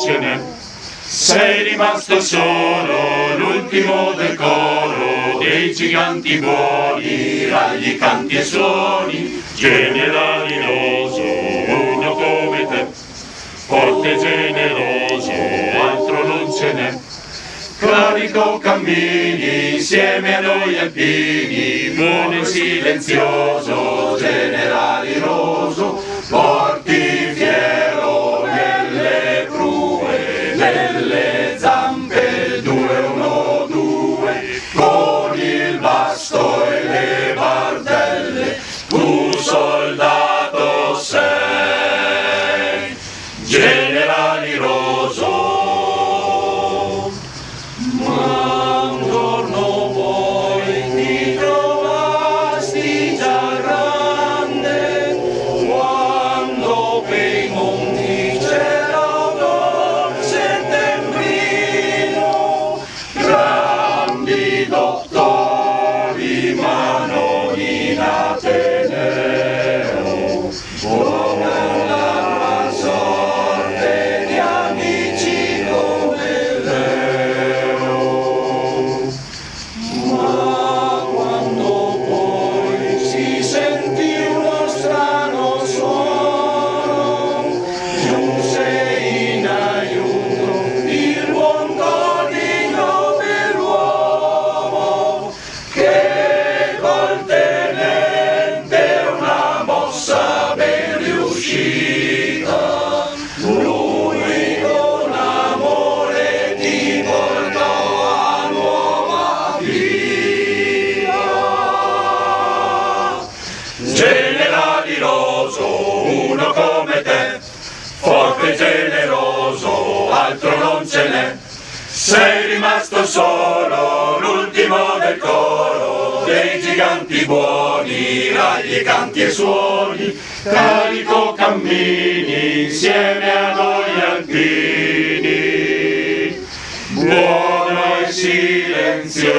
ce n'è. Sei rimasto solo, l'ultimo del coro, dei giganti buoni, ragli, canti e suoni, generaliloso, uno come te, forte e generoso, altro non ce n'è. Carico cammini insieme a noi alpini, buono e silenzioso, generaliloso, porti fiero nelle prue, nelle zampe, 2-1-2, con il basto e le bardelle, tu soldato sei, generaliloso. Dottori, ma non in Ateneo, buona la sorte di amici come Leo. Ma quando poi si sentì uno strano suono, giunse in aiuto il buon Tonino Belluomo, che col tenente una mossa ben riuscita, lui con amore ti portò a nuova vita. Generaliloso, uno come te, forte e generoso, altro non ce n'è. Sei rimasto solo, l'ultimo del coro, dei giganti buoni, ragli, canti e suoni, carico cammini insieme a noi alpini, buono e silenzioso.